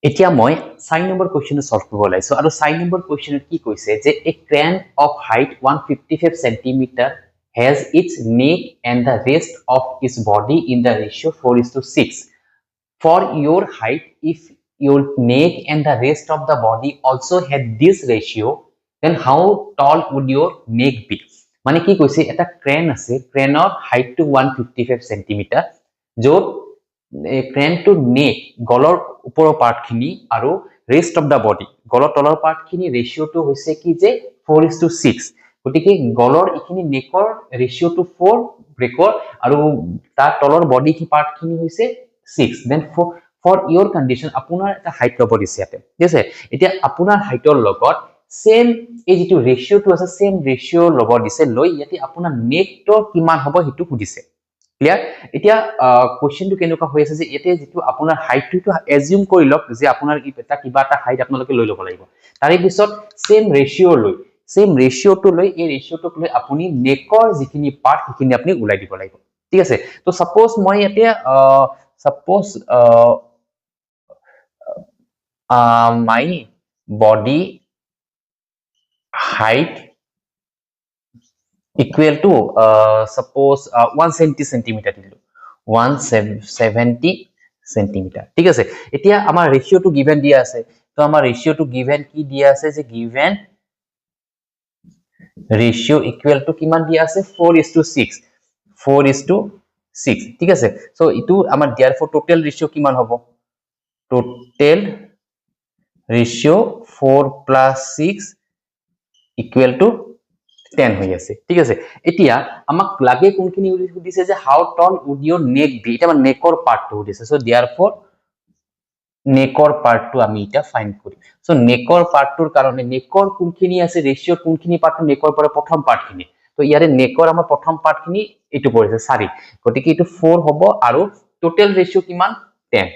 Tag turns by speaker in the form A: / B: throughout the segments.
A: এতিয়া মই 4 number question solve কৰিব লাইছো আৰু 4 নম্বৰ কোৱেশ্চনত কি কৈছে যে a crane of height 155 cm has its neck and the rest of its body in the ratio 4:6. For your height, if your neck and the rest of the body also had this ratio, then how tall would your neck be? মানে কি কৈছে এটা crane আছে ক্ৰেনৰ height two 155 cm য'ত crane two নেক গলৰ ওপৰৰ part খিনি আৰু ৰেষ্ট অফ দা বডি গলৰ তলৰ পাৰ্ট খিনি ৰেশিওটো হৈছে কি যে 4:6 গতিকে গলৰ ইখিনি নেকৰ ৰেশিওটো 4 ব্ৰেকৰ আৰু তাৰ তলৰ বডি কি পাৰ্ট খিনি হৈছে 6 দেন for your condition আপোনাৰ এটা হাইট লব দিছে ইয়াতে ঠিক আছে এতিয়া আপোনাৰ হাইটৰ লগত সেম এই যেটো ৰেশিওটো আছে সেম ৰেশিও লব দিছে লৈ ইয়াতে আপোনাৰ নেকটো কিমান হ'ব হেতু সুধিছে ক্লিয়াৰ এতিয়া কোৱেশ্চনটো কেনেকুৱা হৈ আছে যে এতে যেটো আপোনাৰ হাইটটো এজিউম কৰি লওক যে আপোনাৰ এটা কিবা এটা হাইট আপোনালোকে লৈ ল'ব লাগিব তাৰে পিছত সেম ৰেশিওটো লৈ এই ৰেশিওটোক লৈ আপুনি নেকৰ যিখিনি পাৰ্ট সেইখিনি আপুনি উলাই দিব লাগিব ঠিক আছে তো সাপোজ মই ইয়াতে my body height equal to suppose 170 cm দিলো 170 cm ঠিক আছে এতিয়া আমাৰ ৰেশিওটো গিভেন দিয়া আছে তো আমাৰ ৰেশিওটো গিভেন কি দিয়া আছে যে গিভেন ৰেশিও ইকুৱেল টু কিমান দিয়া আছে 4:6 ঠিক আছে সো ইটো আমাৰ দিয়াৰ ফৰ টোটাল ৰেশিও কিমান হ'ব টোটাল ৰেশিও 4 + 6 ইকুৱেল টু 10 হৈ আছে ঠিক আছে এতিয়া আমাক লাগে কোনখিনি দিছে যে how tall would your neck be এটা মানে নেকৰ পাৰ্টটো দিছে সো देयरफॉर নেকৰ পাৰ্টটো আমি এটা ফাইন্ড কৰিম সো নেকৰ পাৰ্টটোৰ কাৰণে নেকৰ কোনখিনি আছে ৰেশিও কোনখিনি পাৰ্ট নেকৰ পৰা প্ৰথম পাৰ্টখিনি তো ইয়াৰে নেকৰ আমাৰ প্ৰথম পাৰ্টখিনি এটো পৰিছে 4 গতিকে এটো 4 হ'ব আৰু টোটাল ৰেশিও কিমান 10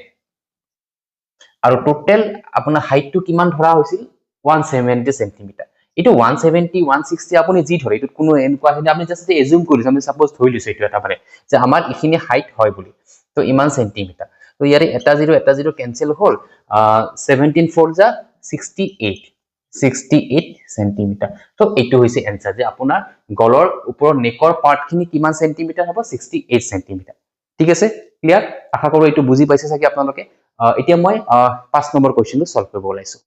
A: আৰু টোটাল আপোনাৰ হাইটটো কিমান ধৰা হৈছিল 170 cm এটো 170 160 আপুনি জি ধৰে এটো কোনো এনেকুৱা হেনে আমি জাস্ট এজিউম কৰিছো আমি সাপোজ ধৰি লৈছো এটো এটা মানে যে আমাৰ ইখিনি হাইট হয় বুলি তো ইমান সেন্টিমিটাৰ তো ইয়াৰে এটা 0 ক্যান্সেল হল 17 4 যা 68 সেন্টিমিটাৰ তো এটো হৈছে आंसर যে আপোনাৰ গলৰ ওপৰৰ নেকৰ পাৰ্ট খিনি কিমান সেন্টিমিটাৰ হ'ব 68 সেন্টিমিটাৰ ঠিক আছে ক্লিয়াৰ আশা কৰো এটো বুজি পাইছে চাগে আপোনালোকে এতিয়া মই 5 নম্বৰ কোৱেশ্চনটো সলভ কৰিব ওলাইছো